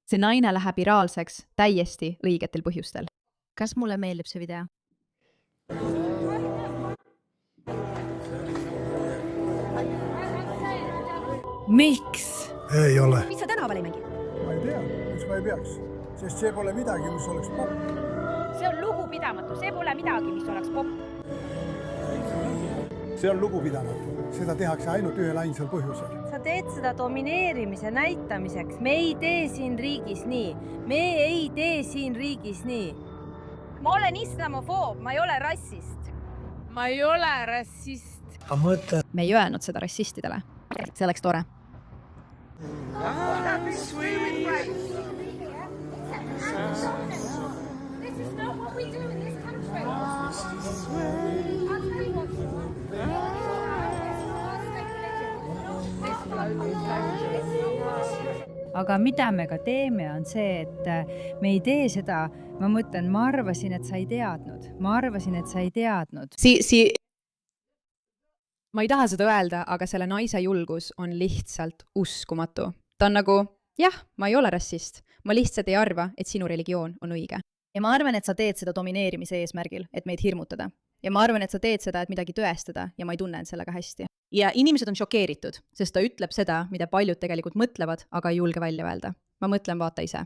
See naine läheb viraalseks täiesti õigetel põhjustel. Kas mulle meeldib see video? Miks? Ei ole. Miks sa tänaval ei mängi? Ma ei tea, miks ma ei peaks. Sest see pole midagi, mis oleks popp. See on lugupidamatu, see pole midagi, mis oleks popp. See on lugupidamatu. Seda tehakse ainult ühel ainsal põhjusel. Sa teed seda domineerimise näitamiseks. Me ei tee siin riigis nii. Me ei tee siin riigis nii. Ma olen islamofoob, ma ei ole rassist. Ma ei ole rassist. Ma mõtlen. Me ei öelnud seda rassistidele. See oleks tore. Aga mida me ka teeme, on see, et me ei tee seda. Ma mõtlen, ma arvasin, et sa ei teadnud. Ma arvasin, et sa ei teadnud. Ma ei taha seda öelda, aga selle naise julgus on lihtsalt uskumatu. Ta on nagu, jah, ma ei ole rassist. Ma lihtsalt ei arva, et sinu religioon on õige. Ja ma arvan, et sa teed seda domineerimise eesmärgil, et meid hirmutada. Ja ma arvan, et sa teed seda, et midagi tõestada ja ma ei tunne end sellega hästi. Ja inimesed on šokeeritud, sest ta ütleb seda, mida paljud tegelikult mõtlevad, aga ei julge välja öelda. Ma mõtlen, vaata ise.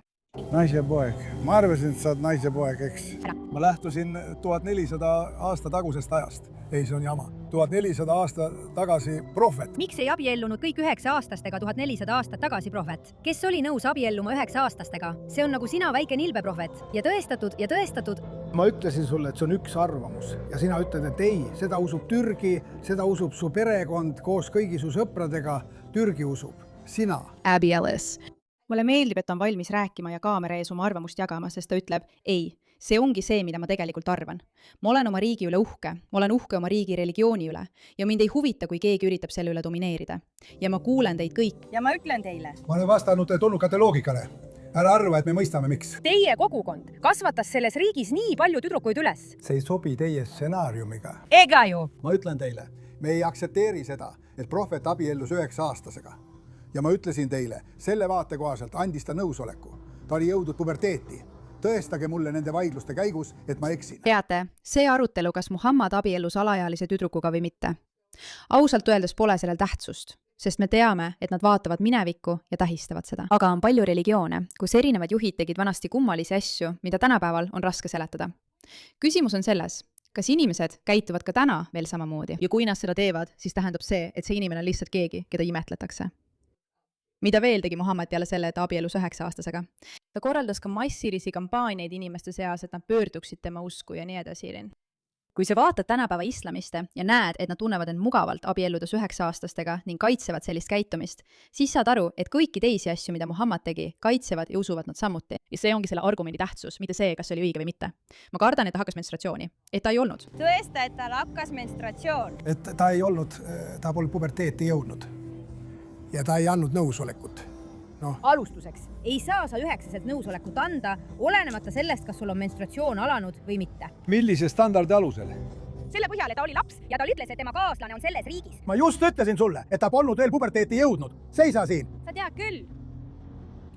Naise poeg. Ma arvasin, et sa oled naise poeg, eks? Ma lähtusin 1400 aasta tagusest ajast. Ei, see on jama. 1400 aasta tagasi prohvet. Miks ei abiellunud kõik 9-aastastega 1400 aastat tagasi prohvet? Kes oli nõus abielluma 9-aastastega? See on nagu sina väike nilbeprohvet. Ja tõestatud. Ma ütlesin sulle, et see on üks arvamus. Ja sina ütled, et ei, seda usub Türgi, seda usub su perekond koos kõigi su sõpradega. Türgi usub. Sina. Abby Ellis. Mulle meeldib, et ta on valmis rääkima ja kaamera ees oma arvamust jagama, sest ta ütleb, ei, see ongi see, mida ma tegelikult arvan. Ma olen oma riigi üle uhke, ma olen uhke oma riigi religiooni üle ja mind ei huvita, kui keegi üritab selle üle domineerida. Ja ma kuulen teid kõik. Ja ma ütlen teile. Ma olen vastanud tulnukate loogikale. Ära arva, et me mõistame, miks. Teie kogukond kasvatas selles riigis nii palju tüdrukuid üles. See ei sobi teie stsenaariumiga. Ega ju. Ma ütlen teile, me ei aktsepteeri seda, et prohvet abiellus 9-aastasega. Ja ma ütlesin teile, selle vaate kohaselt andis ta nõusoleku. Ta oli jõudnud puberteeti. Tõestage mulle nende vaidluste käigus, et ma eksin. Teate, see arutelu, kas Muhammad abiellus alaealise tüdrukuga või mitte. Ausalt öeldes pole sellel tähtsust, sest me teame, et nad vaatavad minevikku ja tähistavad seda. Aga on palju religioone, kus erinevad juhid tegid vanasti kummalisi asju, mida tänapäeval on raske seletada. Küsimus on selles, kas inimesed käituvad ka täna veel samamoodi? Ja kui nad seda teevad, siis tähendab see, et see inimene on lihtsalt keegi, keda imetletakse. Mida veel tegi Muhammad peale selle, et abiellus 9-aastasega? Ta korraldas ka massilisi kampaaniaid inimeste seas, et nad pöörduksid tema usku ja nii edasi. Kui sa vaatad tänapäeva islamiste ja näed, et nad tunnevad end mugavalt abielludes 9-aastastega ning kaitsevad sellist käitumist, siis saad aru, et kõiki teisi asju, mida Muhammad tegi, kaitsevad ja usuvad nad samuti. Ja see ongi selle argumendi tähtsus, mitte see, kas see oli õige või mitte. Ma kardan, et ta hakkas menstratsiooni. Et ta ei olnud. Tõesta, et tal hakkas menstratsioon. Et ta ei olnud, ta pole puberteeti jõudnud. Ja ta ei andnud nõusolekut. No. Alustuseks, ei saa sa 9-selt nõusolekut anda, olenemata sellest, kas sul on menstratsioon alanud või mitte. Millise standardi alusel? Selle põhjal, et ta oli laps ja ta ütles, et tema kaaslane on selles riigis. Ma just ütlesin sulle, et ta polnud veel puberteeti jõudnud. Seisa siin. Sa tead küll.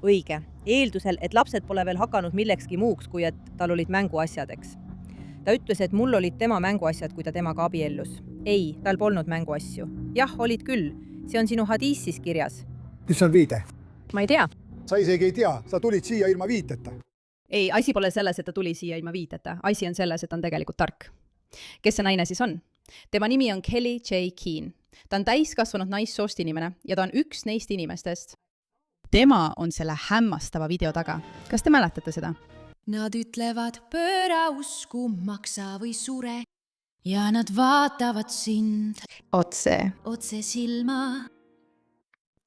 Õige. Eeldusel, et lapsed pole veel hakanud millekski muuks, kui et tal olid mänguasjadeks. Ta ütles, et mul olid tema mänguasjad, kui ta temaga abiellus. Ei, tal polnud mänguasju. Jah, olid küll. See on sinu hadiisis kirjas. Mis on viide? Ma ei tea. Sa isegi ei tea, sa tulid siia ilma viiteta. Ei, asi pole selles, et ta tuli siia ilma viiteta. Asi on selles, et ta on tegelikult tark. Kes see naine siis on? Tema nimi on Kelly J. Keane. Ta on täiskasvanud naissoost inimene ja ta on üks neist inimestest. Tema on selle hämmastava video taga. Kas te mäletate seda? Nad ütlevad pööra usku, maksa või sure. Ja nad vaatavad sind otse silma,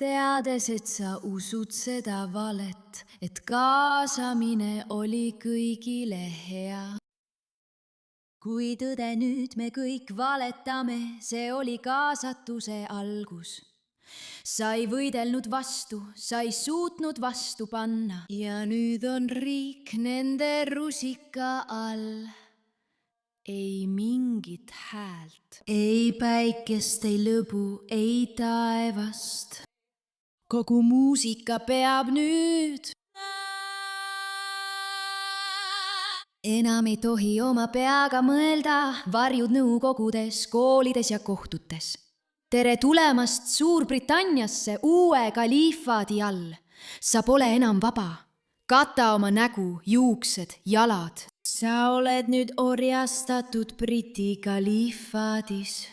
teades, et sa usud seda valet, et kaasamine oli kõigile hea. Kui tõde nüüd me kõik valetame, see oli kaasatuse algus. Sa ei võidelnud vastu, sa ei suutnud vastu panna ja nüüd on riik nende rusika all. Ei mingit häält, ei päikest, ei lõbu, ei taevast. Kogu muusika peab nüüd enam ei tohi oma peaga mõelda, varjud nõukogudes, koolides ja kohtutes. Tere tulemast Suurbritanniasse uue kaliifaadi all. Sa pole enam vaba. Kata oma nägu, juuksed, jalad. Sa oled nüüd orjastatud Briti kaliifaadis.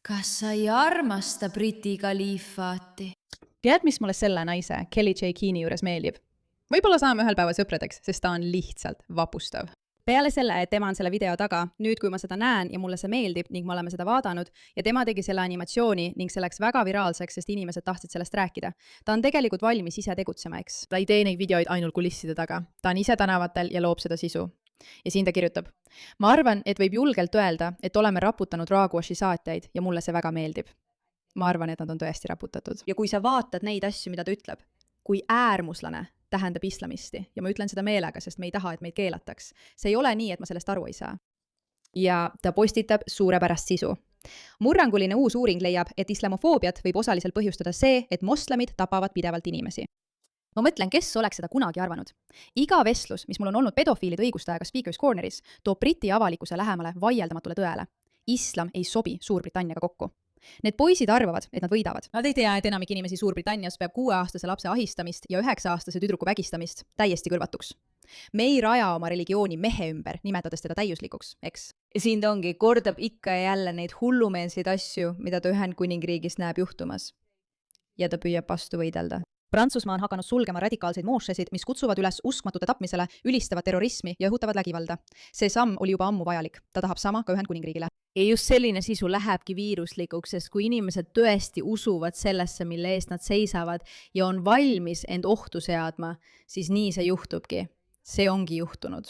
Kas sa ei armasta Briti kaliifaati? Tead, mis mulle selle naise Kelly J. Keane juures meeldib? Võib-olla saame ühel päeval sõpradeks, sest ta on lihtsalt vapustav. Peale selle, et tema on selle video taga, nüüd kui ma seda näen ja mulle see meeldib ning me oleme seda vaadanud ja tema tegi selle animatsiooni ning see läks väga viraalseks, sest inimesed tahtsid sellest rääkida. Ta on tegelikult valmis ise tegutsema, eks. Ta ei tee neid videoid ainult kulisside taga. Ta on ise tänavatel ja loob seda sisu. Ja siin ta kirjutab. Ma arvan, et võib julgelt öelda, et oleme raputanud Raguashi saatjaid ja mulle see väga meeldib. Ma arvan, et nad on tõesti raputatud. Ja kui sa vaatad neid asju, mida ta ütleb, kui äärmuslane tähendab islamisti ja ma ütlen seda meelega, sest me ei taha, et meid keelataks. See ei ole nii, et ma sellest aru ei saa. Ja ta postitab suurepärast sisu. Murranguline uus uuring leiab, et islamofoobiat võib osaliselt põhjustada see, et moslemid tapavad pidevalt inimesi. Ma mõtlen, kes oleks seda kunagi arvanud. Iga vestlus, mis mul on olnud pedofiilide õigustajaga Speakers Corneris, toob Briti avalikkuse lähemale vaieldamatule tõele. Islam ei sobi Suurbritanniaga kokku. Need poisid arvavad, et nad võidavad. Nad ei tea, et enamik inimesi Suurbritannias peab 6-aastase lapse ahistamist ja 9-aastase tüdruku vägistamist täiesti kõlvatuks. Me ei raja oma religiooni mehe ümber, nimetades teda täiuslikuks, eks? Siin ta ongi, kordab ikka ja jälle neid hullumeelseid asju, mida ta Ühendkuningriigis näeb juhtumas. Ja ta püüab vastu võidelda. Prantsusmaa on hakanud sulgema radikaalseid moošesid, mis kutsuvad üles uskmatute tapmisele, ülistavad terrorismi ja õhutavad vägivalda. See samm oli juba ammu vajalik. Ta tahab sama ka Ühendkuningriigile. Ja just selline sisu lähebki viiruslikuks, sest kui inimesed tõesti usuvad sellesse, mille eest nad seisavad ja on valmis end ohtu seadma, siis nii see juhtubki. See ongi juhtunud.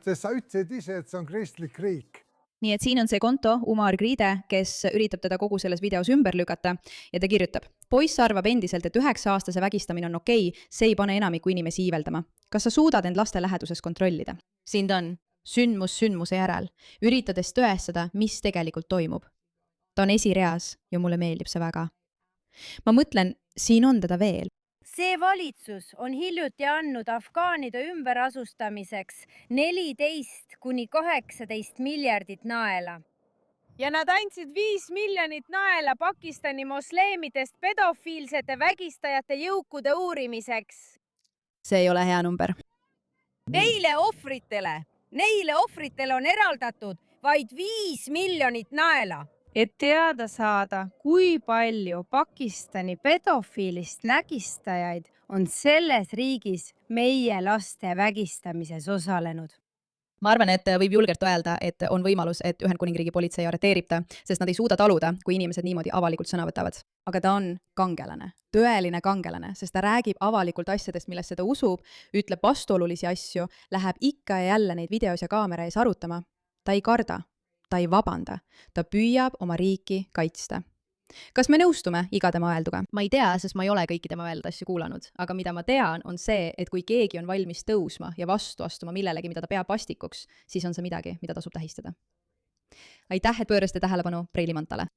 Sest sa ütlesid ise, et see on kristlik riik. Nii et siin on see konto, Umar Gride, kes üritab teda kogu selles videos ümber lükata ja ta kirjutab. Poiss arvab endiselt, et 9-aastase vägistamine on okei, see ei pane enamiku inimesi iiveldama. Kas sa suudad end laste läheduses kontrollida? Siin ta on. Sündmus sündmuse järel, üritades tõestada, mis tegelikult toimub. Ta on esireas ja mulle meeldib see väga. Ma mõtlen, siin on teda veel. See valitsus on hiljuti andnud afgaanide ümberasustamiseks 14–18 miljardit naela. Ja nad andsid 5 miljonit naela Pakistani mosleemidest pedofiilsete vägistajate jõukude uurimiseks. See ei ole hea number. Neile ohvritele on eraldatud vaid 5 miljonit naela. Et teada saada, kui palju Pakistani pedofiilist nägistajaid on selles riigis meie laste vägistamises osalenud. Ma arvan, et võib julgelt öelda, et on võimalus, et Ühendkuningriigi politsei arreteerib ta, sest nad ei suuda taluda, kui inimesed niimoodi avalikult sõna võtavad. Aga ta on kangelane, tõeline kangelane, sest ta räägib avalikult asjadest, millesse ta usub, ütleb vastuolulisi asju, läheb ikka ja jälle neid videos ja kaamera ees arutama. Ta ei karda. Ta ei vabanda. Ta püüab oma riiki kaitsta. Kas me nõustume iga tema öelduga? Ma ei tea, sest ma ei ole kõiki tema öeldud asju kuulanud, aga mida ma tean, on see, et kui keegi on valmis tõusma ja vastu astuma millelegi, mida ta peab vastikuks, siis on see midagi, mida tasub tähistada. Aitäh, et pöörasite tähelepanu Preili Mantale.